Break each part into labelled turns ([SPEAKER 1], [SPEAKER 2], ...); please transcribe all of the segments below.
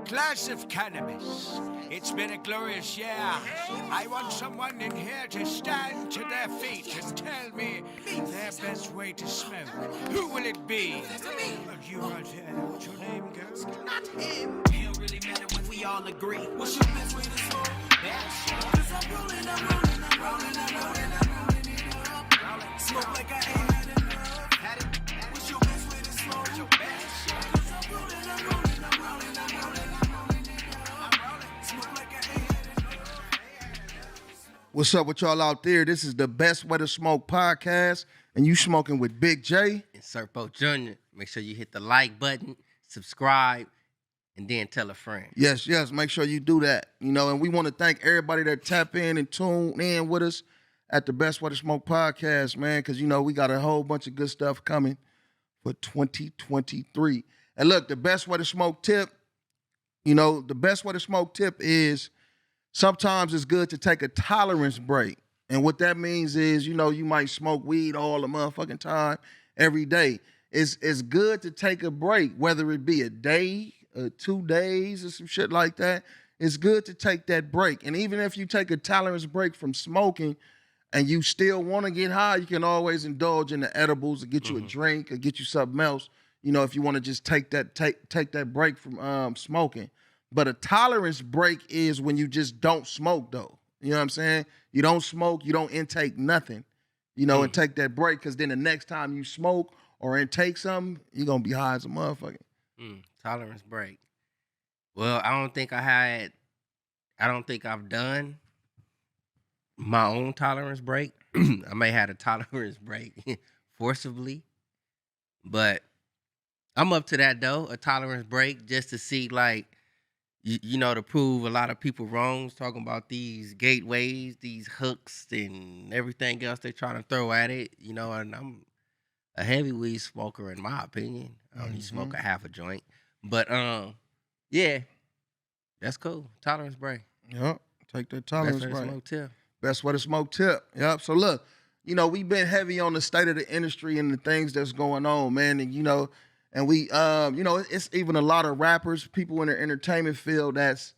[SPEAKER 1] glass of cannabis. It's been a glorious year. I want someone in here to stand to their feet and tell me their best way to smoke. Who will it be? You right here. What's your name, girl?
[SPEAKER 2] Not him. It don't really matter when we all agree. What's your best way to smoke?
[SPEAKER 1] Best.
[SPEAKER 2] Cause I'm rolling it up. Smoke like I ain't had enough. What's your best way to smoke?
[SPEAKER 1] What's your best?
[SPEAKER 2] Cause I'm rolling it up. Smoke like I ain't had enough.
[SPEAKER 3] What's up with y'all out there? This is the Best Way to Smoke podcast, and you smoking with Big J.
[SPEAKER 4] And Serpo Jr. Make sure you hit the like button, subscribe, and then tell a friend.
[SPEAKER 3] Yes, make sure you do that. And we want to thank everybody that tap in and tune in with us at the Best Way to Smoke podcast, man, because, we got a whole bunch of good stuff coming for 2023. And look, the best way to smoke tip, is sometimes it's good to take a tolerance break. And what that means is, you might smoke weed all the motherfucking time, every day. It's good to take a break, whether it be a day, 2 days, or some shit like that. It's good to take that break. And even if you take a tolerance break from smoking and you still want to get high, you can always indulge in the edibles or get you a drink or get you something else, if you want to just take that break from smoking. But a tolerance break is when you just don't smoke, though. You know what I'm saying? You don't smoke, you don't intake nothing, and take that break, because then the next time you smoke or intake something, you're going to be high as a motherfucker.
[SPEAKER 4] Tolerance break. Well, I don't think I've done my own tolerance break. I may have a tolerance break forcibly, but I'm up to that, though, a tolerance break, just to see, to prove a lot of people wrong, talking about these gateways, these hooks, and everything else they're trying to throw at it, and I'm a heavy weed smoker, in my opinion. I only smoke a half a joint. But, yeah, that's cool. Tolerance break.
[SPEAKER 3] Yep, take that tolerance
[SPEAKER 4] break. Best way to
[SPEAKER 3] break.
[SPEAKER 4] smoke tip.
[SPEAKER 3] Best way to smoke tip. Yep. So look, we've been heavy on the state of the industry and the things that's going on, man. And and we it's even a lot of rappers, people in the entertainment field that's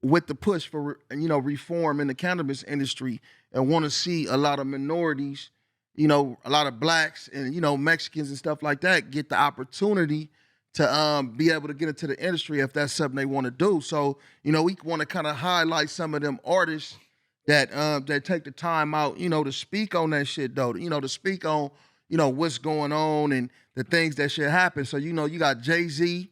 [SPEAKER 3] with the push for reform in the cannabis industry, and want to see a lot of minorities, a lot of blacks and Mexicans and stuff like that get the opportunity to be able to get into the industry if that's something they want to do. So, we want to kind of highlight some of them artists that take the time out, to speak on that shit, though, to speak on, what's going on and the things that should happen. So, you got Jayz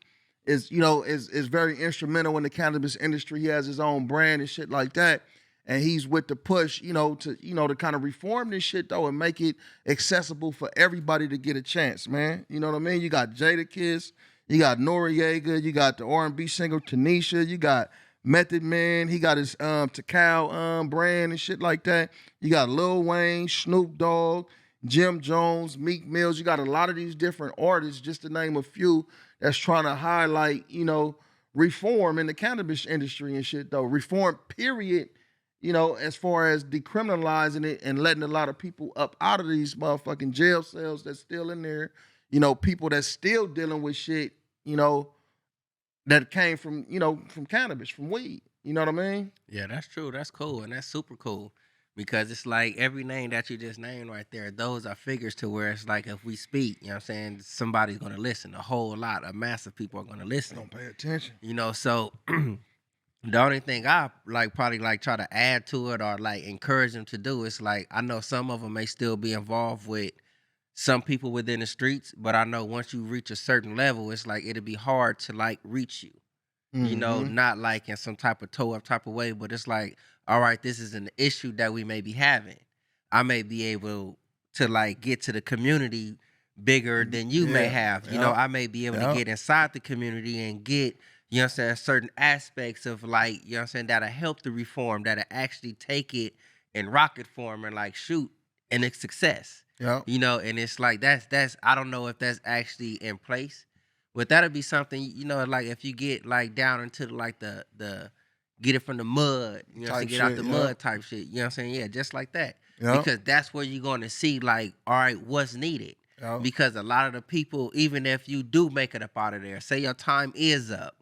[SPEAKER 3] is very instrumental in the cannabis industry. He has his own brand and shit like that. And he's with the push, to kind of reform this shit, though, and make it accessible for everybody to get a chance, man. You know what I mean? You got Jadakiss, you got Noriega, you got the R&B singer Tanisha, you got Method Man, he got his Takao brand and shit like that. You got Lil Wayne, Snoop Dogg, Jim Jones, Meek Mills. You got a lot of these different artists, just to name a few, that's trying to highlight, reform in the cannabis industry and shit, though. Reform, period. As far as decriminalizing it and letting a lot of people up out of these motherfucking jail cells that's still in there, people that's still dealing with shit, that came from, from cannabis, from weed. You know what I mean?
[SPEAKER 4] Yeah, that's true. That's cool. And that's super cool, because it's like every name that you just named right there, those are figures to where it's like if we speak, somebody's going to listen. A whole lot of massive people are going to listen.
[SPEAKER 3] Don't pay attention.
[SPEAKER 4] So the only thing I probably try to add to it or encourage them to do is I know some of them may still be involved with some people within the streets, but I know once you reach a certain level, it's it'll be hard to reach you. Not in some type of toe up type of way, but it's all right, this is an issue that we may be having. I may be able to get to the community bigger than you may have. I may be able to get inside the community and get certain aspects of that'll help the reform, that'll actually take it in rocket form and shoot, and it's success.
[SPEAKER 3] Yeah.
[SPEAKER 4] And it's that's I don't know if that's actually in place, but that'll be something, if you get down into the get it from the mud, get out the mud type shit. You know what I'm saying? Yeah, just like that.
[SPEAKER 3] Yeah.
[SPEAKER 4] Because that's where you're going to see all right, what's needed.
[SPEAKER 3] Yeah.
[SPEAKER 4] Because a lot of the people, even if you do make it up out of there, say your time is up,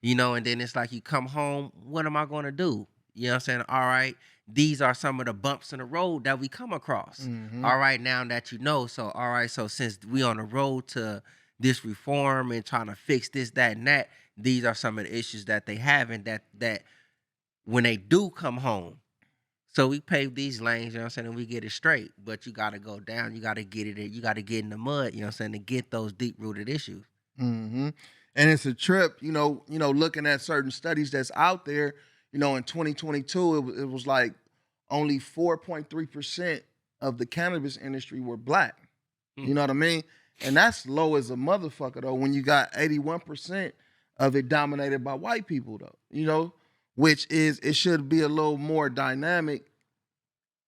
[SPEAKER 4] you know, and then it's like you come home, what am I going to do? You know what I'm saying? All right, these are some of the bumps in the road that we come across. All right, now that you know, so all right, so since we on the road to this reform and trying to fix this, that, and that, these are some of the issues that they have, and that when they do come home. So we pave these lanes, you know what I'm saying, and we get it straight. But you gotta go down, you gotta get it, you gotta get in the mud, you know what I'm saying, to get those deep rooted issues.
[SPEAKER 3] And it's a trip, looking at certain studies that's out there, in 2022, it was like only 4.3% of the cannabis industry were black. You know what I mean? And that's low as a motherfucker, though, when you got 81% of it dominated by white people, though, which is, it should be a little more dynamic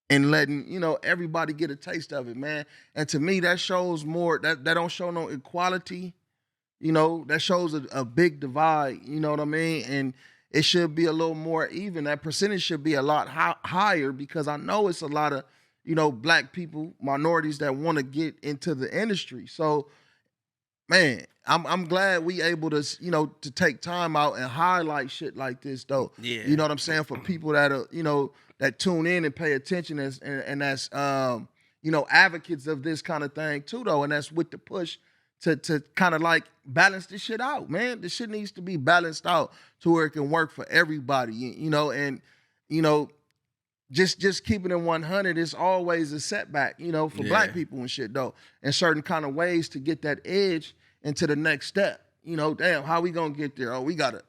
[SPEAKER 3] and letting, everybody get a taste of it, man. And to me, that shows more, that don't show no equality, that shows a big divide, you know what I mean? And it should be a little more even. That percentage should be a lot higher, because I know it's a lot of, black people, minorities that want to get into the industry. So, man, I'm glad we able to, to take time out and highlight shit like this, though.
[SPEAKER 4] Yeah.
[SPEAKER 3] You know what I'm saying? For people that are, that tune in and pay attention and that's, advocates of this kind of thing too, though. And that's with the push to kind of like balance this shit out, man. This shit needs to be balanced out to where it can work for everybody, and, just keeping it 100 is always a setback, for black people and shit, though, in certain kind of ways to get that edge into the next step. Damn, how we gonna get there? Oh, we gotta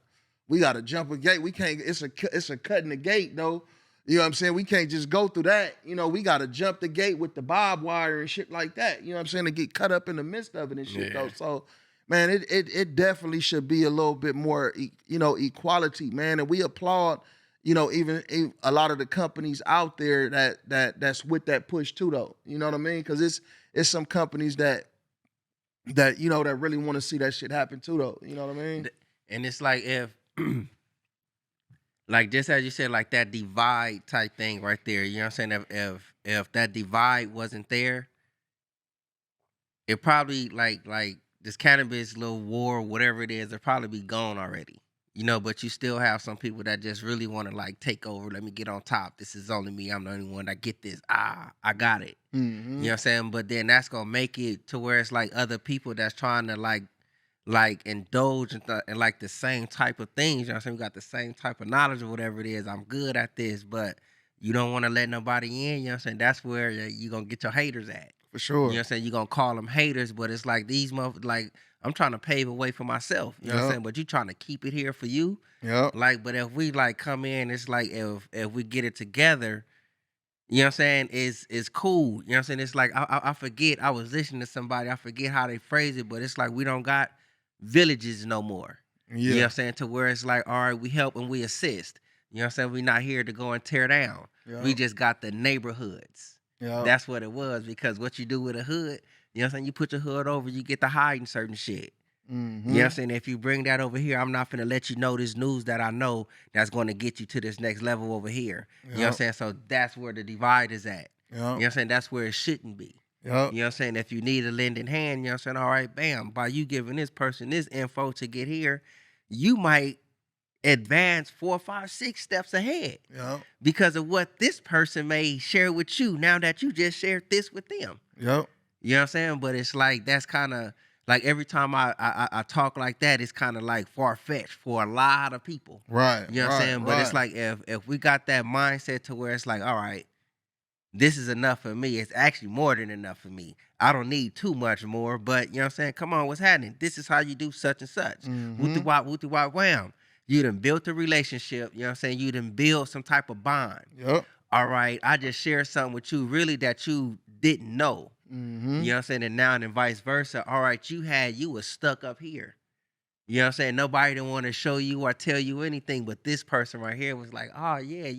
[SPEAKER 3] jump a gate. We can't. It's a cut in the gate, though. You know what I'm saying? We can't just go through that. We gotta jump the gate with the barbed wire and shit like that. You know what I'm saying? To get cut up in the midst of it and shit, though. So, man, it definitely should be a little bit more, equality, man. And we applaud, even a lot of the companies out there that's with that push too, though. You know what I mean? Because it's some companies that that really want to see that shit happen too, though. You know what I mean?
[SPEAKER 4] And it's like, if like, just as you said, like that divide type thing right there, you know what I'm saying? If that divide wasn't there, it probably like this cannabis little war, whatever it is, it'd probably be gone already. But you still have some people that just really want to like take over. Let me get on top. This is only me. I'm the only one that get this. I got it. You know what I'm saying? But then that's gonna make it to where it's like other people that's trying to like indulge in like the same type of things. You know what I'm saying? We got the same type of knowledge or whatever it is. I'm good at this, but you don't want to let nobody in. You know what I'm saying? That's where you're gonna get your haters at.
[SPEAKER 3] For sure.
[SPEAKER 4] You know what I'm saying? You're gonna call them haters, but it's like these like, I'm trying to pave a way for myself. You know what I'm saying? But you trying to keep it here for you.
[SPEAKER 3] Yeah.
[SPEAKER 4] Like, but if we like come in, it's like if we get it together, you know what I'm saying, it's cool. You know what I'm saying? It's like I forget, I was listening to somebody, I forget how they phrase it, but it's like we don't got villages no more.
[SPEAKER 3] Yeah.
[SPEAKER 4] You know what I'm saying? To where it's like, all right, we help and we assist. You know what I'm saying? We're not here to go and tear down.
[SPEAKER 3] Yeah.
[SPEAKER 4] We just got the neighborhoods.
[SPEAKER 3] Yeah.
[SPEAKER 4] That's what it was, because what you do with a hood, you know what I'm saying, you put your hood over, you get to hiding certain shit. You know what I'm saying? If you bring that over here, I'm not finna let you know this news that I know that's going to get you to this next level over here. You know what I'm saying? So that's where the divide is at. You know what I'm saying? That's where it shouldn't be. You know what I'm saying? If you need a lending hand, you know what I'm saying? All right, bam. By you giving this person this info to get here, you might advance 4, 5, 6 steps ahead. Because of what this person may share with you now that you just shared this with them. You know what I'm saying? But it's like, that's kind of like, every time I talk like that, it's kind of like far-fetched for a lot of people.
[SPEAKER 3] Right.
[SPEAKER 4] You know what I'm saying? But it's like, if we got that mindset to where it's like, all right, this is enough for me. It's actually more than enough for me. I don't need too much more, but you know what I'm saying? Come on, what's happening? This is how you do such and such. Wooty-wop, wooty-wop, wham. You done built a relationship. You know what I'm saying? You done built some type of bond. All right, I just shared something with you really that you didn't know. You know what I'm saying? And now and vice versa. All right, you was stuck up here. You know what I'm saying? Nobody didn't want to show you or tell you anything, but this person right here was like, oh yeah,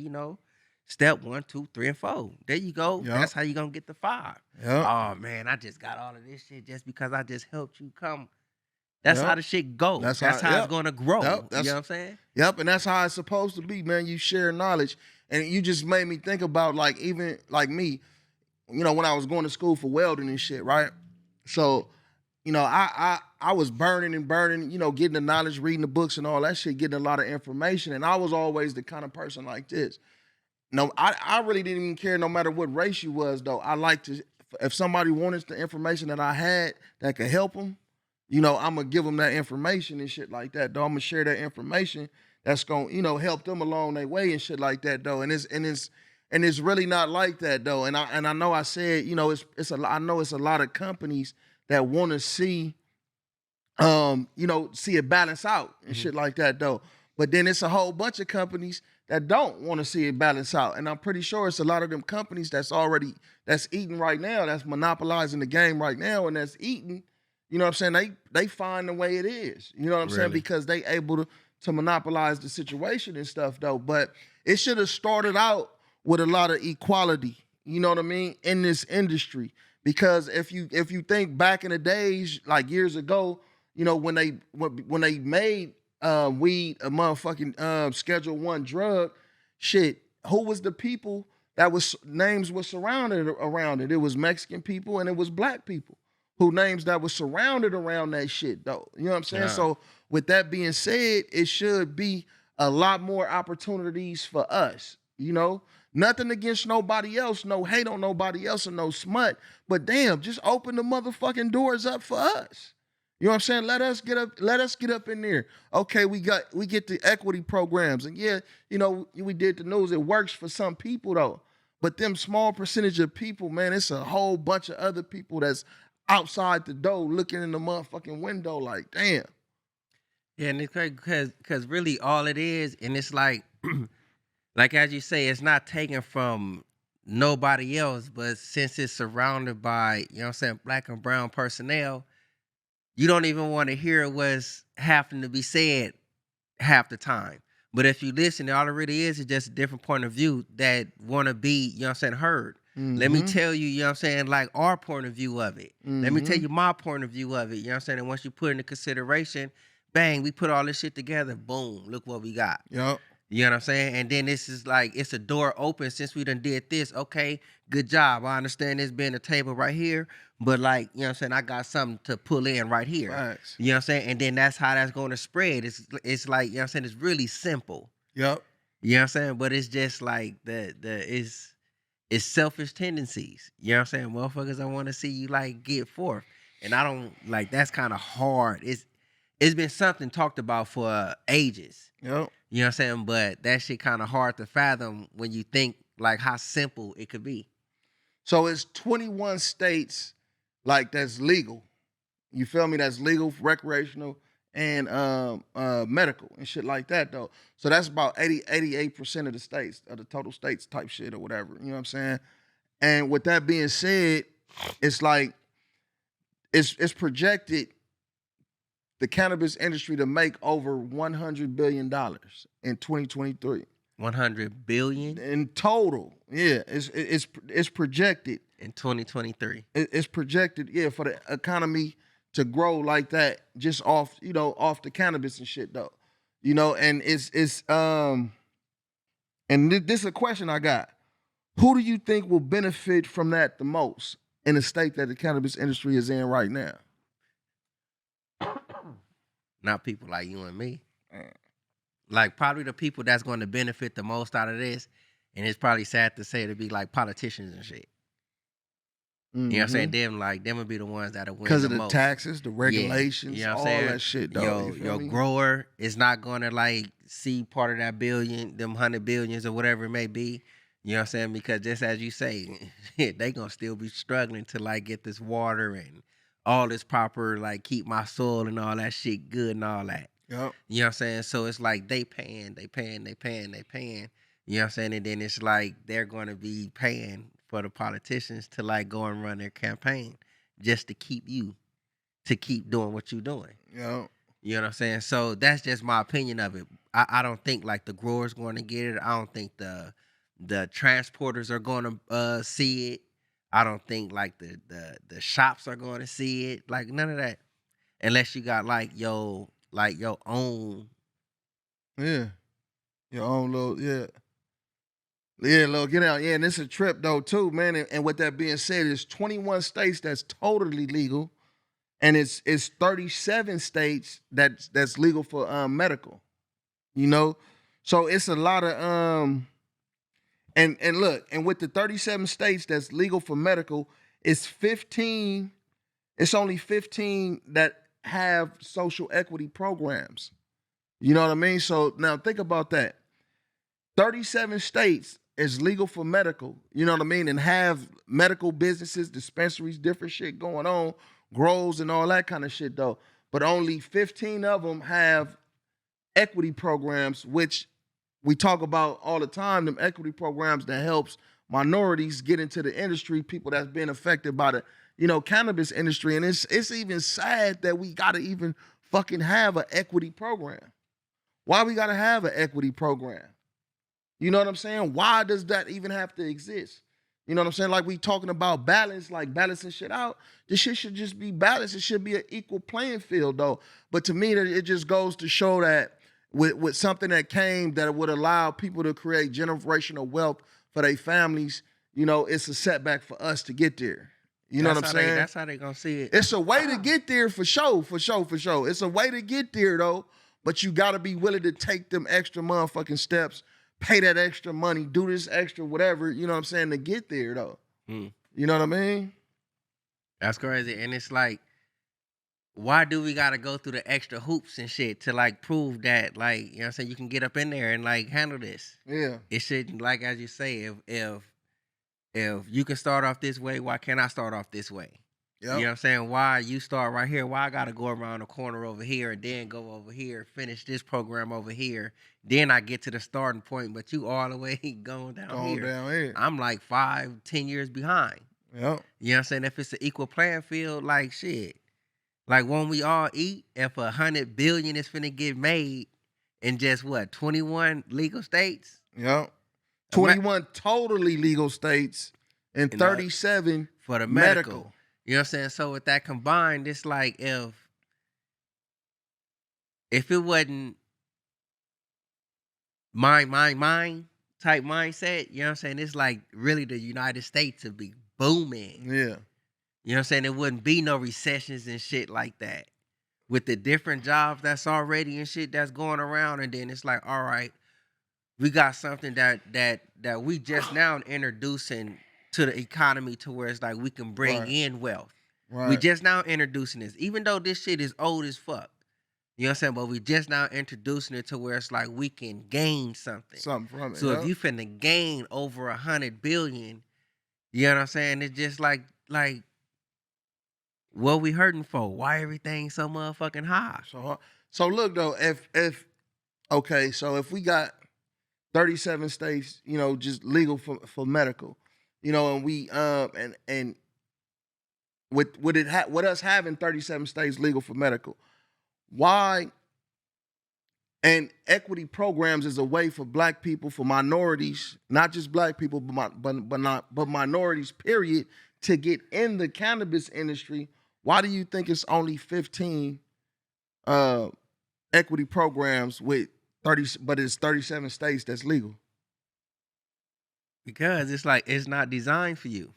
[SPEAKER 4] step 1, 2, 3, and 4. There you go. That's how you gonna get the 5. Oh man, I just got all of this shit just because I just helped you come. That's how the shit goes. That's how it's gonna grow. You know what I'm saying?
[SPEAKER 3] And that's how it's supposed to be, man. You share knowledge. And you just made me think about, like, even like me, when I was going to school for welding and shit, right? So, I I was burning and burning, you know, getting the knowledge, reading the books and all that shit, getting a lot of information. And I was always the kind of person like this. No, I really didn't even care no matter what race you was, though. I like to, if somebody wanted the information that I had that could help them, you know, I'm going to give them that information and shit like that, though. I'm going to share that information that's going to, you know, help them along their way and shit like that, though. And it's really not like that, though. And I know I said, you know, I know it's a lot of companies that want to see, you know, see it balance out and shit like that, though. But then it's a whole bunch of companies that don't want to see it balance out. And I'm pretty sure it's a lot of them companies that's eating right now, that's monopolizing the game right now, and that's eating, you know what I'm saying? They find the way it is. You know what I'm saying? Because they able to monopolize the situation and stuff, though. But it should have started out with a lot of equality, you know what I mean, in this industry. Because if you think back in the days, like years ago, you know, when they made weed a motherfucking Schedule I drug, shit, who was the people names were surrounded around it? It was Mexican people and it was black people who names that was surrounded around that shit, though. You know what I'm saying? So with that being said, it should be a lot more opportunities for us, you know? Nothing against nobody else, no hate on nobody else and no smut, but damn, just open the motherfucking doors up for us. You know what I'm saying? Let us get up in there. Okay, we get the equity programs. And yeah, you know, we did the news. It works for some people though. But them small percentage of people, man, it's a whole bunch of other people that's outside the door looking in the motherfucking window like, damn.
[SPEAKER 4] Yeah, and it's crazy because really all it is, and it's like, like as you say, it's not taken from nobody else, but since it's surrounded by, you know what I'm saying, black and brown personnel, you don't even want to hear what's having to be said half the time. But if you listen, all it really is just a different point of view that want to be, you know what I'm saying, heard. Mm-hmm. Let me tell you, you know what I'm saying, like our point of view of it. Mm-hmm. Let me tell you my point of view of it, you know what I'm saying? And once you put it into consideration, bang, we put all this shit together, boom, look what we got.
[SPEAKER 3] Yep.
[SPEAKER 4] You know what I'm saying? And then this is like, it's a door open since we done did this. Okay, good job. I understand this being a table right here, but like, you know what I'm saying, I got something to pull in right here.
[SPEAKER 3] Facts.
[SPEAKER 4] You know what I'm saying? And then that's how that's going to spread. It's like, you know what I'm saying, it's really simple.
[SPEAKER 3] Yep.
[SPEAKER 4] You know what I'm saying? But it's just like it's selfish tendencies. You know what I'm saying? Motherfuckers, I want to see you like get forth. And I don't like, that's kind of hard. It's been something talked about for ages.
[SPEAKER 3] Yep.
[SPEAKER 4] You know what I'm saying? But that shit kind of hard to fathom when you think like how simple it could be.
[SPEAKER 3] So it's 21 states like that's legal. You feel me? That's legal, recreational, and medical and shit like that, though. So that's about 88% of the states, of the total states type shit or whatever. You know what I'm saying? And with that being said, it's like it's projected the cannabis industry to make over $100 billion in 2023.
[SPEAKER 4] 100 billion
[SPEAKER 3] in total. Yeah, it's projected
[SPEAKER 4] in 2023.
[SPEAKER 3] It's projected, yeah, for the economy to grow like that just off the cannabis and shit though. You know, and it's and this is a question I got. Who do you think will benefit from that the most in the state that the cannabis industry is in right now?
[SPEAKER 4] Not people like you and me. Like probably the people that's going to benefit the most out of this, and it's probably sad to say, to be like politicians and shit. Mm-hmm. You know what I'm saying? Them would be the ones that'll win
[SPEAKER 3] because of the
[SPEAKER 4] most.
[SPEAKER 3] Taxes, the regulations,
[SPEAKER 4] you know
[SPEAKER 3] all that shit. Though,
[SPEAKER 4] your grower is not going to like see part of that billion, them 100 billions or whatever it may be. You know what I'm saying? Because just as you say, they gonna still be struggling to like get this water and all this proper, like keep my soil and all that shit good and all that.
[SPEAKER 3] Yep.
[SPEAKER 4] You know what I'm saying? So it's like they paying. You know what I'm saying? And then it's like they're going to be paying for the politicians to like go and run their campaign just to keep doing what you're doing.
[SPEAKER 3] Yep.
[SPEAKER 4] You know what I'm saying? So that's just my opinion of it. I don't think like the growers going to get it. I don't think the transporters are going to see it. I don't think like the shops are going to see it. Like none of that, unless you got like your own.
[SPEAKER 3] Yeah. Your own little, yeah. Yeah, little get out. Yeah, and it's a trip though too, man. And with that being said, there's 21 states that's totally legal. and it's 37 states that's legal for medical. You know, so it's a lot of and look, and with the 37 states that's legal for medical, it's 15. It's only 15 that have social equity programs. You know what I mean? So now think about that. 37 states is legal for medical, you know what I mean, and have medical businesses, dispensaries, different shit going on, grows and all that kind of shit though. But only 15 of them have equity programs, which we talk about all the time, them equity programs that helps minorities get into the industry, people that's been affected by the, cannabis industry. And it's even sad that we gotta even fucking have an equity program. Why we gotta have an equity program? You know what I'm saying? Why does that even have to exist? You know what I'm saying? Like we talking about balance, like balancing shit out. This shit should just be balanced. It should be an equal playing field though. But to me, it just goes to show that with something that came that would allow people to create generational wealth for their families, it's a setback for us to get there. You know what I'm saying?
[SPEAKER 4] That's how they gonna see it.
[SPEAKER 3] It's a way to get there for sure. It's a way to get there though, but you gotta be willing to take them extra motherfucking steps, pay that extra money, do this extra whatever, you know what I'm saying, to get there though. You know what I mean?
[SPEAKER 4] That's crazy. And it's like, why do we gotta go through the extra hoops and shit to like prove that, like, you know what I'm saying, you can get up in there and like handle this?
[SPEAKER 3] Yeah.
[SPEAKER 4] It shouldn't, like as you say, if you can start off this way, why can't I start off this way? Yep. You know what I'm saying? Why you start right here? Why I gotta go around the corner over here and then go over here, finish this program over here, then I get to the starting point, but you all the way going down here. I'm like 5-10 years behind.
[SPEAKER 3] Yep.
[SPEAKER 4] You know what I'm saying? If it's an equal playing field, like shit. Like when we all eat, if 100 billion is finna get made in just 21 legal states?
[SPEAKER 3] Yep. 21 totally legal states and 37
[SPEAKER 4] for the medical. You know what I'm saying? So with that combined, it's like if it wasn't mine type mindset, you know what I'm saying? It's like really the United States would be booming.
[SPEAKER 3] Yeah.
[SPEAKER 4] You know what I'm saying? There wouldn't be no recessions and shit like that. With the different jobs that's already and shit that's going around, and then it's like, all right, we got something that we just now introducing to the economy to where it's like we can bring in wealth. Right. We just now introducing this. Even though this shit is old as fuck. You know what I'm saying? But we just now introducing it to where it's like we can gain something.
[SPEAKER 3] Something from it.
[SPEAKER 4] So if you finna gain over 100 billion, you know what I'm saying? It's just like what we hurting for? Why everything so motherfucking high?
[SPEAKER 3] So look though, if we got 37 states, just legal for medical, and we and with us having 37 states legal for medical, why? And equity programs is a way for black people, for minorities, not just black people, but minorities, period, to get in the cannabis industry. Why do you think it's only 15 equity programs with 30, but it's 37 states that's legal?
[SPEAKER 4] Because it's like it's not designed for you.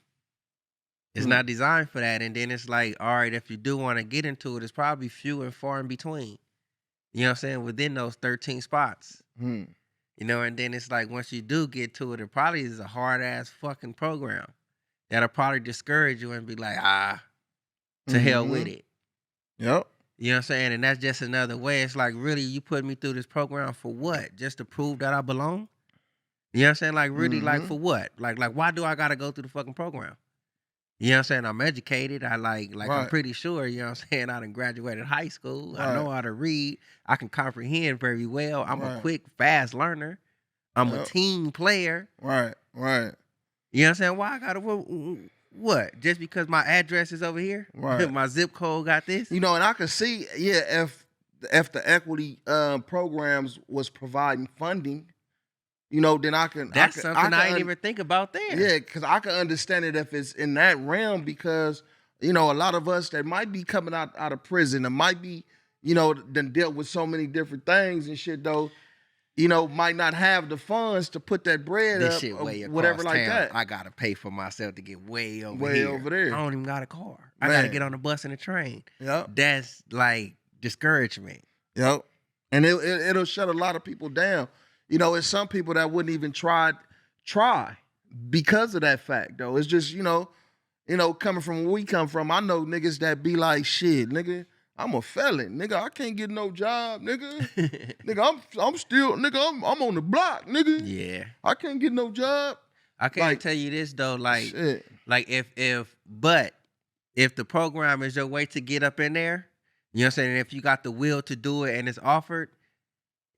[SPEAKER 4] It's not designed for that. And then it's like, all right, if you do want to get into it, it's probably few and far in between. You know what I'm saying? Within those 13 spots. And then it's like once you do get to it, it probably is a hard ass fucking program that'll probably discourage you and be like, to hell with it.
[SPEAKER 3] Yep.
[SPEAKER 4] You know what I'm saying? And that's just another way. It's like, really, you put me through this program for what? Just to prove that I belong? You know what I'm saying? Like, really, like, for what? Like, why do I got to go through the fucking program? You know what I'm saying? I'm educated. I right. I'm pretty sure, you know what I'm saying? I done graduated high school. Right. I know how to read. I can comprehend very well. I'm a quick, fast learner. I'm a team player.
[SPEAKER 3] Right.
[SPEAKER 4] You know what I'm saying? Why I got to... What? Just because my address is over here? Right. My zip code got this?
[SPEAKER 3] And I can see, if the equity programs was providing funding, then I can...
[SPEAKER 4] That's something I didn't even think about there.
[SPEAKER 3] Yeah, because I can understand it if it's in that realm because, a lot of us that might be coming out of prison, that might be, done dealt with so many different things and shit, though. you know, might not have the funds to put that bread
[SPEAKER 4] This
[SPEAKER 3] up
[SPEAKER 4] shit
[SPEAKER 3] or
[SPEAKER 4] way across
[SPEAKER 3] whatever
[SPEAKER 4] town.
[SPEAKER 3] like that.
[SPEAKER 4] I gotta pay for myself to get way over
[SPEAKER 3] Way
[SPEAKER 4] here.
[SPEAKER 3] over there.
[SPEAKER 4] I don't even got a car. I gotta
[SPEAKER 3] Man.
[SPEAKER 4] get on the bus and the train.
[SPEAKER 3] Yep.
[SPEAKER 4] That's like discouragement.
[SPEAKER 3] Yep. And it'll shut a lot of people down. You know, it's some people that wouldn't even try because of that fact, though. It's just, you know, coming from where we come from, I know niggas that be like, shit, nigga, I'm a felon, nigga. I can't get no job, nigga. Nigga, I'm still, nigga, I'm on the block, nigga.
[SPEAKER 4] Yeah.
[SPEAKER 3] I can't get no job.
[SPEAKER 4] I can't
[SPEAKER 3] Like,
[SPEAKER 4] tell you this though, like,
[SPEAKER 3] shit.
[SPEAKER 4] like if the program is your way to get up in there, you know what I'm saying? And if you got the will to do it and it's offered,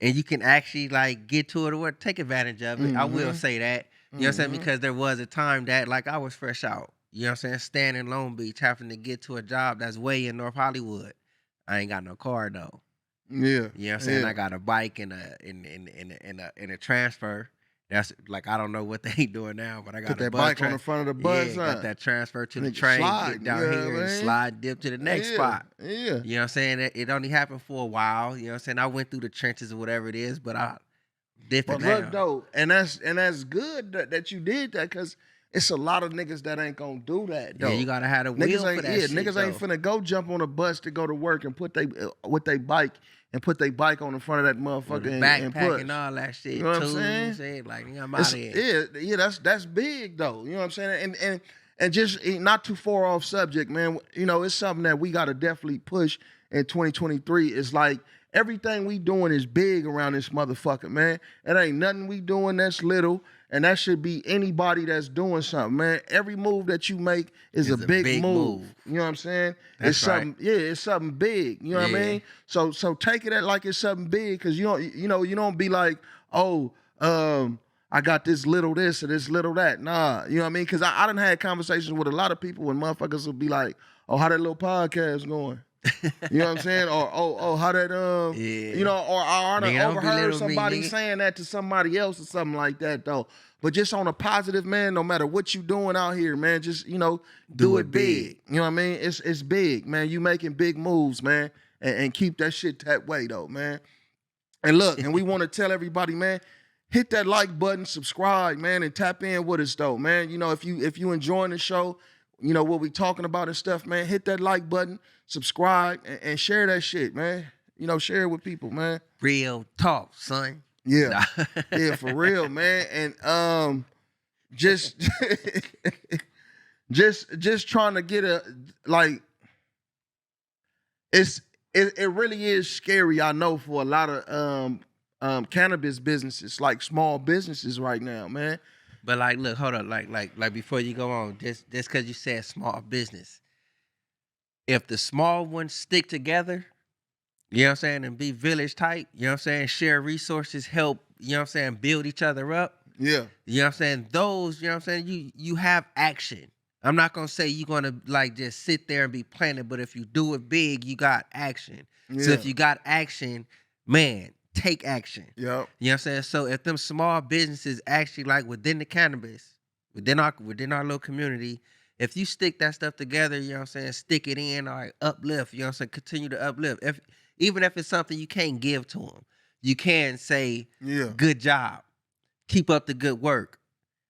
[SPEAKER 4] and you can actually like get to it or what, take advantage of it. I will say that. You know what I'm saying? Because there was a time that like I was fresh out. You know what I'm saying? Staying in Long Beach, having to get to a job that's way in North Hollywood. I ain't got no car though.
[SPEAKER 3] Yeah.
[SPEAKER 4] You know what I'm saying?
[SPEAKER 3] Yeah.
[SPEAKER 4] I got a bike and a transfer. That's like I don't know what they doing now, but I got
[SPEAKER 3] Put
[SPEAKER 4] a
[SPEAKER 3] that
[SPEAKER 4] bus
[SPEAKER 3] bike on the front of the bus,
[SPEAKER 4] yeah,
[SPEAKER 3] huh?
[SPEAKER 4] got that transfer to the
[SPEAKER 3] Nigga
[SPEAKER 4] train,
[SPEAKER 3] slide,
[SPEAKER 4] get down
[SPEAKER 3] you know
[SPEAKER 4] here
[SPEAKER 3] what I
[SPEAKER 4] and
[SPEAKER 3] mean?
[SPEAKER 4] slide dip to the next
[SPEAKER 3] Yeah,
[SPEAKER 4] spot.
[SPEAKER 3] Yeah.
[SPEAKER 4] You know what I'm saying? It only happened for a while. You know what I'm saying? I went through the trenches or whatever it is, but I dipped
[SPEAKER 3] But
[SPEAKER 4] it down.
[SPEAKER 3] look though, and that's good that you did that, because it's a lot of niggas that ain't gonna do that though.
[SPEAKER 4] Yeah, you gotta have a will
[SPEAKER 3] Niggas
[SPEAKER 4] for
[SPEAKER 3] ain't
[SPEAKER 4] that shit,
[SPEAKER 3] niggas ain't
[SPEAKER 4] though.
[SPEAKER 3] finna go jump on a bus to go to work and put with they bike and put their bike on the front of that
[SPEAKER 4] With
[SPEAKER 3] motherfucker
[SPEAKER 4] the
[SPEAKER 3] and
[SPEAKER 4] backpack
[SPEAKER 3] push.
[SPEAKER 4] and all that shit.
[SPEAKER 3] You know what I'm
[SPEAKER 4] too.
[SPEAKER 3] saying?
[SPEAKER 4] Like, nigga, I'm out of here.
[SPEAKER 3] Yeah, that's big though. You know what I'm saying? And just not too far off subject, man. You know, it's something that we gotta definitely push in 2023. It's like everything we doing is big around this motherfucker, man. It ain't nothing we doing that's little. And that should be anybody that's doing something, man. Every move that you make is a big move. You know what I'm saying?
[SPEAKER 4] That's
[SPEAKER 3] it's something,
[SPEAKER 4] right.
[SPEAKER 3] yeah, it's something big. You know what I mean? So take it like it's something big, because you don't be like, oh, I got this little this or this little that. Nah, you know what I mean? Because I done had conversations with a lot of people and motherfuckers will be like, oh, how that little podcast going? You know what I'm saying? Or oh, how that you know, or I done
[SPEAKER 4] Nigga, don't
[SPEAKER 3] overheard
[SPEAKER 4] belittle me,
[SPEAKER 3] somebody
[SPEAKER 4] nigga.
[SPEAKER 3] saying that to somebody else or something like that though. But just on a positive, man, no matter what you doing out here, man, just, you know, do it big. You know what I mean? It's big, man. You making big moves, man. And keep that shit that way though, man. And look, and we want to tell everybody, man, hit that like button, subscribe, man, and tap in with us though, man. You know, if you enjoying the show, you know, what we talking about and stuff, man, hit that like button, subscribe, and share that shit, man. You know, share it with people, man.
[SPEAKER 4] Real talk, son.
[SPEAKER 3] Yeah. Yeah, for real, man. And just just trying to get it really is scary, I know, for a lot of cannabis businesses, like small businesses right now, man.
[SPEAKER 4] But like, look, hold on, like before you go on, just because you said small business, if the small ones stick together, you know what I'm saying, and be village type, you know what I'm saying, share resources, help, you know what I'm saying, build each other up.
[SPEAKER 3] Yeah.
[SPEAKER 4] You know what I'm saying? Those, you know what I'm saying, you have action. I'm not gonna say you're gonna like just sit there and be planning, but if you do it big, you got action.
[SPEAKER 3] Yeah.
[SPEAKER 4] So if you got action, man, take action.
[SPEAKER 3] Yep.
[SPEAKER 4] You know what I'm saying? So if them small businesses actually like within the cannabis, within our little community, if you stick that stuff together, you know what I'm saying, stick it in, or uplift, you know what I'm saying, continue to uplift. Even if it's something you can't give to them, you can say, good job, keep up the good work.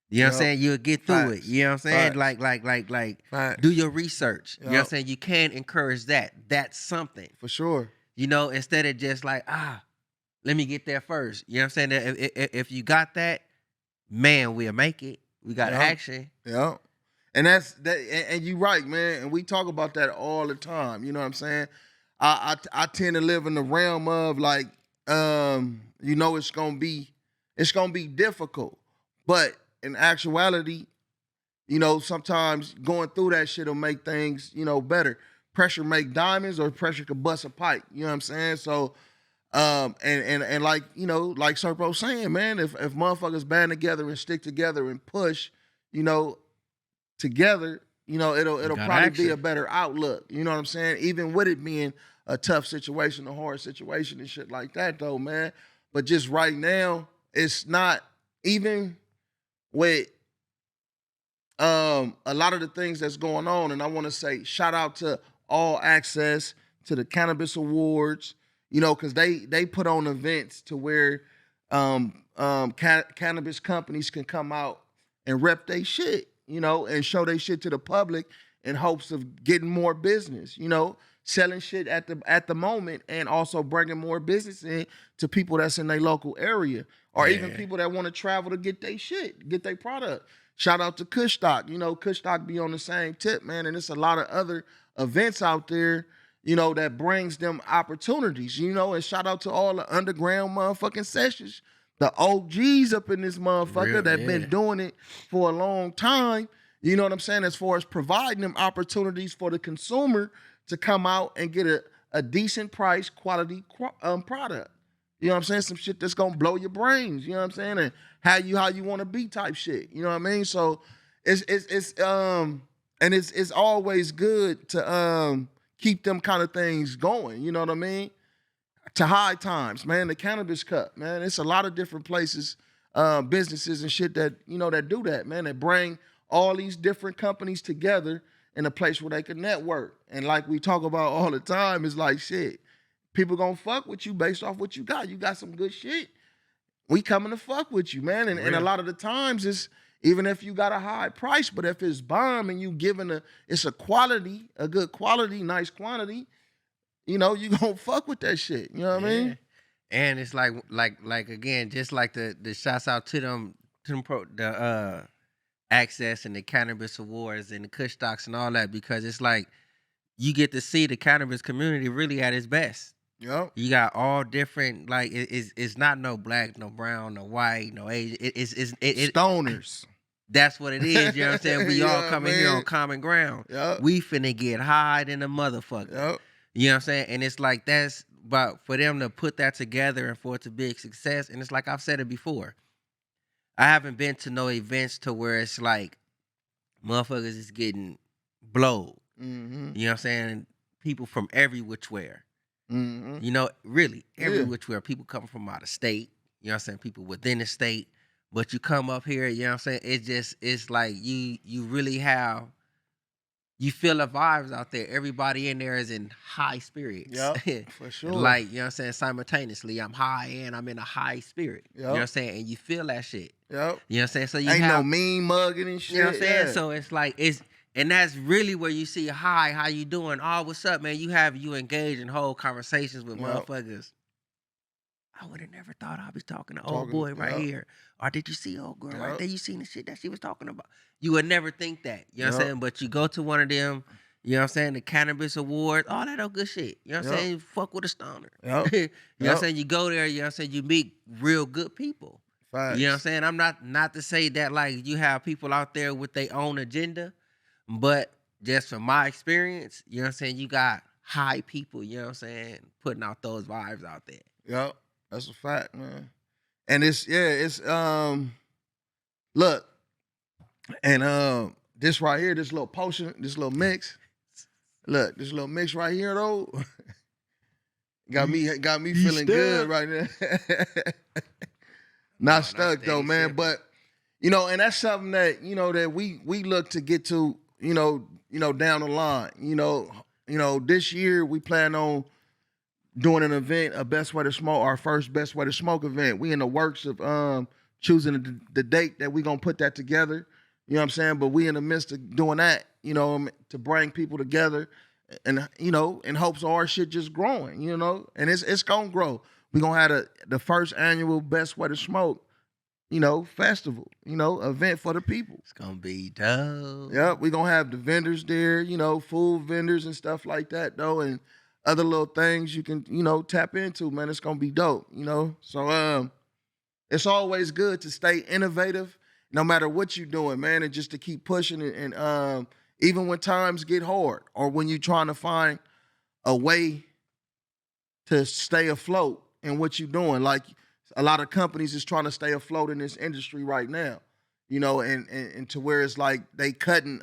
[SPEAKER 4] You know what I'm saying? You'll get through it. You know what I'm saying? Like, do your research. You know what I'm saying? You can encourage that. That's something.
[SPEAKER 3] For sure.
[SPEAKER 4] You know, instead of just like, let me get there first. You know what I'm saying? If you got that, man, we'll make it. We got action.
[SPEAKER 3] Yeah. And that's that, and you're right, man. And we talk about that all the time. You know what I'm saying? I tend to live in the realm of like, you know, it's gonna be difficult. But in actuality, you know, sometimes going through that shit will make things, you know, better. Pressure make diamonds, or pressure could bust a pipe. You know what I'm saying? So and like, you know, like Serpo saying, man, if motherfuckers band together and stick together and push, you know, together, you know, it'll probably be a better outlook. You know what I'm saying? Even with it being a tough situation, a hard situation and shit like that though, man. But just right now, it's not, even with a lot of the things that's going on, and I want to say shout out to All Access, to the Cannabis Awards, you know, because they put on events to where Cannabis companies can come out and rep their shit, and show their shit to the public in hopes of getting more business, selling shit at the moment and also bringing more business in to people that's in their local area or even people that want to travel to get their shit, get their product. Shout out to Kush Stock. Kush Stock be on the same tip, man, and it's a lot of other events out there, that brings them opportunities, and shout out to all the underground motherfucking sessions, the OGs up in this motherfucker that been doing it for a long time. You know what I'm saying? As far as providing them opportunities for the consumer to come out and get a decent price, quality product. You know what I'm saying? Some shit that's gonna blow your brains. You know what I'm saying? And how you want to be type shit. You know what I mean? So it's always good to keep them kind of things going. You know what I mean? To high times, man. The Cannabis Cup, man. It's a lot of different places, businesses and shit that that do that, man. That bring all these different companies together in a place where they can network. And like we talk about all the time, it's like shit. People gonna fuck with you based off what you got. You got some good shit. We coming to fuck with you, man. And a lot of the times it's even if you got a high price, but if it's bomb and you giving it's a good quality, nice quantity, you gonna fuck with that shit. You know what I mean?
[SPEAKER 4] And it's like again, just like the shouts out to them the Access and the Cannabis Awards and the Kush Stocks and all that, because it's like you get to see the cannabis community really at its best.
[SPEAKER 3] Yep.
[SPEAKER 4] You got all different, like it's not no black, no brown, no white, no Asian. It's
[SPEAKER 3] stoners.
[SPEAKER 4] That's what it is. You know what I'm saying? We all coming here on common ground.
[SPEAKER 3] Yep.
[SPEAKER 4] We finna get high than a motherfucker.
[SPEAKER 3] Yep.
[SPEAKER 4] You know what I'm saying? And it's like that's but for them to put that together and for it to be a success. And it's like I've said it before. I haven't been to no events to where it's like motherfuckers is getting blowed.
[SPEAKER 3] Mm-hmm.
[SPEAKER 4] You know what I'm saying? People from every which where.
[SPEAKER 3] Mm-hmm.
[SPEAKER 4] Really, every which where. People coming from out of state. You know what I'm saying? People within the state. But you come up here, you know what I'm saying? It's like you really you feel the vibes out there. Everybody in there is in high spirits.
[SPEAKER 3] Yeah, for sure.
[SPEAKER 4] Like, you know what I'm saying? Simultaneously, I'm high and I'm in a high spirit. Yep. You know what I'm saying? And you feel that shit.
[SPEAKER 3] Yep.
[SPEAKER 4] You know what I'm saying? So you
[SPEAKER 3] ain't
[SPEAKER 4] have,
[SPEAKER 3] no mean mugging and shit.
[SPEAKER 4] You know what I'm saying? So it's like, and that's really where you see, hi, how you doing? Oh, what's up, man? You engage in whole conversations with motherfuckers. I would have never thought I'd be talking to old boy right here. Or did you see old girl right there? You seen the shit that she was talking about? You would never think that. You know what I'm saying? But you go to one of them, you know what I'm saying, the Cannabis Awards, all that old good shit. You know what I'm saying? Fuck with a stoner. You know what I'm saying? You go there, you know what I'm saying, you meet real good people.
[SPEAKER 3] Facts.
[SPEAKER 4] You know what I'm saying? I'm not to say that like you have people out there with their own agenda, but just from my experience, you know what I'm saying, you got high people, you know what I'm saying, putting out those vibes out there.
[SPEAKER 3] Yep. That's a fact, man. And look, and this right here, this little potion, this little mix. Look, this little mix right here though. got me feeling good right now. Not stuck though, man. But and that's something that, that we look to get to, down the line. This year we plan on doing an event, our first Best Way to Smoke event. We in the works of choosing the date that we gonna put that together. You know what I'm saying? But we in the midst of doing that, to bring people together and, in hopes of our shit just growing, and it's gonna grow. We gonna have the first annual Best Way to Smoke, festival, event for the people.
[SPEAKER 4] It's gonna be dope.
[SPEAKER 3] Yep, we gonna have the vendors there, food vendors and stuff like that though, and other little things you can, tap into, man. It's gonna be dope, So it's always good to stay innovative, no matter what you're doing, man, and just to keep pushing it. And even when times get hard, or when you're trying to find a way to stay afloat in what you're doing, like a lot of companies is trying to stay afloat in this industry right now, and to where it's like they cutting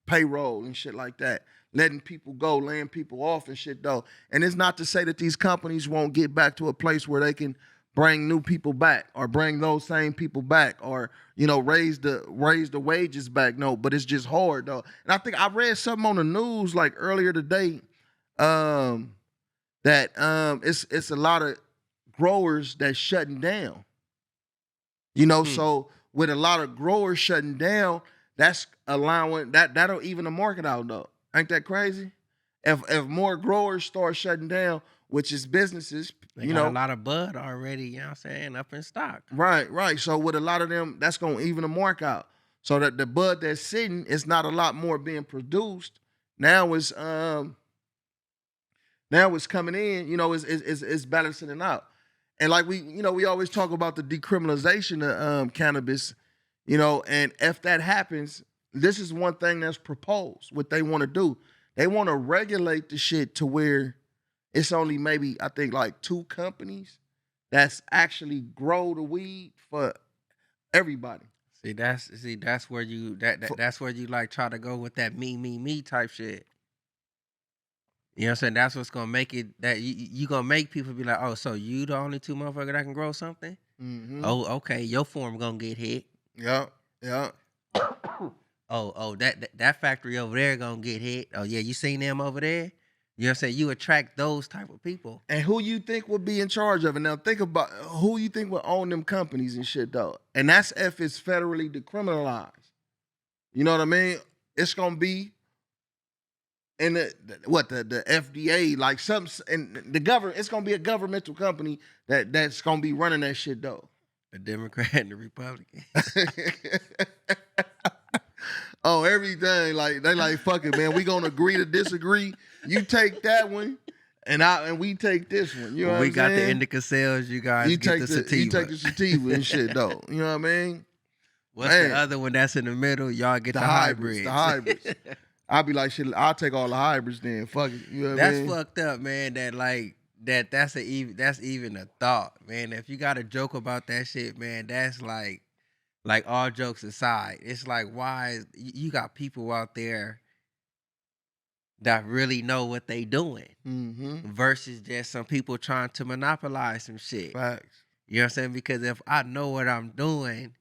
[SPEAKER 3] payroll and shit like that. Letting people go, laying people off and shit though. And it's not to say that these companies won't get back to a place where they can bring new people back or bring those same people back or, raise the wages back. No, but it's just hard though. And I think I read something on the news like earlier today that it's a lot of growers that's shutting down. So with a lot of growers shutting down, that's allowing that'll even the market out though. Ain't that crazy? If more growers start shutting down, which is businesses,
[SPEAKER 4] They got a lot of bud already, you know what I'm saying, up in stock.
[SPEAKER 3] Right. So with a lot of them, that's gonna even the market out. So that the bud that's sitting, it's not a lot more being produced. Now it's coming in, it's balancing it out. And like we always talk about the decriminalization of cannabis, and if that happens, this is one thing that's proposed, what they want to do. They want to regulate the shit to where it's only maybe, I think, like 2 companies that's actually grow the weed for everybody.
[SPEAKER 4] That's where you that's where you like try to go with that me type shit. You know what I'm saying? That's what's gonna make it that you gonna make people be like, oh, so you the only 2 motherfuckers that can grow something? Mm-hmm. Oh, okay, your form gonna get hit.
[SPEAKER 3] Yeah.
[SPEAKER 4] Oh, that factory over there gonna get hit. Oh yeah, you seen them over there? You know what I'm saying? You attract those type of people.
[SPEAKER 3] And who you think would be in charge of it? Now think about who you think would own them companies and shit though. And that's if it's federally decriminalized. You know what I mean? It's gonna be in the FDA, like and the government. It's gonna be a governmental company that's gonna be running that shit though.
[SPEAKER 4] The Democrat and the Republican.
[SPEAKER 3] Oh, everything. Like they like, fuck it, man. We gonna agree to disagree. You take that one, and we take this one. You know what I'm saying?
[SPEAKER 4] We got the indica cells. You guys get the sativa.
[SPEAKER 3] You take the sativa and shit though. You know what I mean?
[SPEAKER 4] What's the other one that's in the middle? Y'all get the hybrids.
[SPEAKER 3] The hybrids. I'll be like, shit, I'll take all the hybrids then. Fuck it. You know what I mean?
[SPEAKER 4] That's fucked up, man. That's even a thought, man. If you got a joke about that shit, man, that's like all jokes aside, it's like, why you got people out there that really know what they doing versus just some people trying to monopolize some shit.
[SPEAKER 3] Facts.
[SPEAKER 4] You know what I'm saying? Because if I know what I'm doing,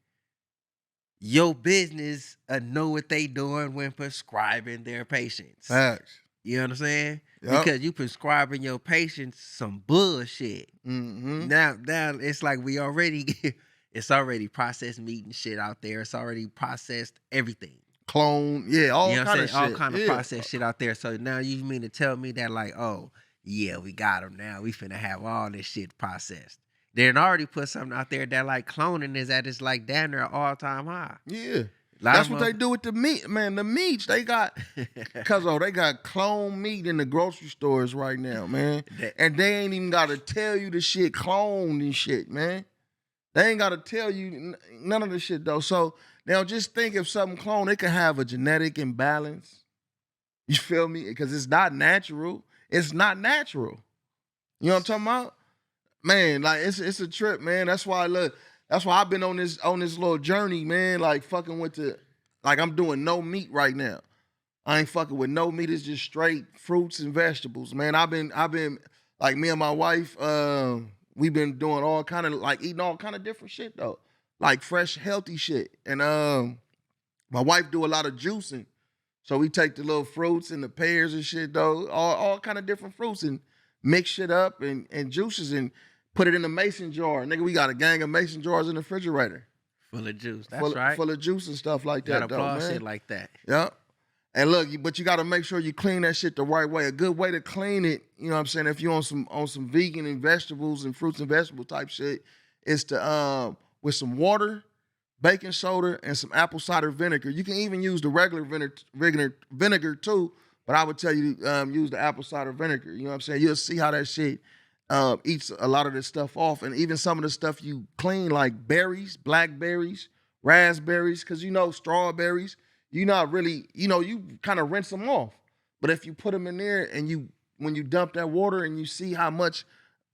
[SPEAKER 4] your business know what they doing when prescribing their patients.
[SPEAKER 3] Facts.
[SPEAKER 4] You know what I'm saying?
[SPEAKER 3] Yep.
[SPEAKER 4] Because you prescribing your patients some bullshit. Now it's like it's already processed meat and shit out there. It's already processed everything.
[SPEAKER 3] Clone, yeah, all kind of shit.
[SPEAKER 4] All kind of processed shit out there. So now you mean to tell me that like, oh, yeah, we got them now. We finna have all this shit processed. They done already put something out there that like cloning is at its like damn near all-time high.
[SPEAKER 3] Yeah. That's what they do with the meat, man. The meats they got, they got clone meat in the grocery stores right now, man. And they ain't even got to tell you the shit cloned and shit, man. They ain't got to tell you none of the shit though. So now just think if something cloned, it can have a genetic imbalance. You feel me? Because it's not natural. It's not natural. You know what I'm talking about? Man, like it's a trip, man. That's why I've been on this little journey, man. Like fucking I'm doing no meat right now. I ain't fucking with no meat. It's just straight fruits and vegetables, man. I've been like me and my wife, we've been doing all kind of like eating all kind of different shit though, like fresh, healthy shit. And my wife do a lot of juicing, so we take the little fruits and the pears and shit though, all kind of different fruits and mix shit up and juices and put it in a mason jar. Nigga, we got a gang of mason jars in the refrigerator.
[SPEAKER 4] Full of juice. That's right.
[SPEAKER 3] Full of juice and stuff like that, though, man.
[SPEAKER 4] Shit like that.
[SPEAKER 3] Yeah. And look, but you got to make sure you clean that shit the right way. A good way to clean it, you know what I'm saying, if you're on some vegan and vegetables and fruits and vegetable type shit, is to with some water, baking soda, and some apple cider vinegar. You can even use the regular vinegar too, but I would tell you to use the apple cider vinegar. You know what I'm saying? You'll see how that shit eats a lot of this stuff off, and even some of the stuff you clean, like berries, blackberries, raspberries, because strawberries, you're not really, you kind of rinse them off. But if you put them in there and when you dump that water and you see how much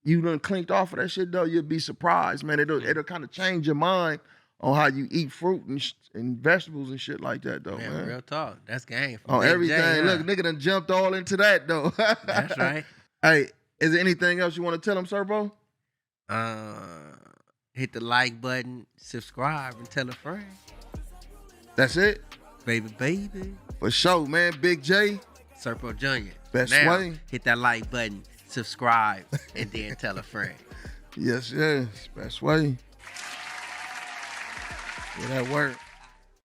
[SPEAKER 3] you done cleaned off of that shit though, you'll be surprised, man. It'll kind of change your mind on how you eat fruit and vegetables and shit like that though, man.
[SPEAKER 4] Real talk. That's game.
[SPEAKER 3] Oh, everything. Jay, look, nigga done jumped all into that though.
[SPEAKER 4] That's right.
[SPEAKER 3] Hey, is there anything else you want to tell them, Serbo?
[SPEAKER 4] Hit the like button, subscribe, and tell a friend.
[SPEAKER 3] That's it?
[SPEAKER 4] Baby.
[SPEAKER 3] For sure, man. Big J.
[SPEAKER 4] Serpo Jr.
[SPEAKER 3] Best
[SPEAKER 4] now,
[SPEAKER 3] way.
[SPEAKER 4] Hit that like button, subscribe, and then tell a friend.
[SPEAKER 3] Yes, yes. Best way. Yeah, that work.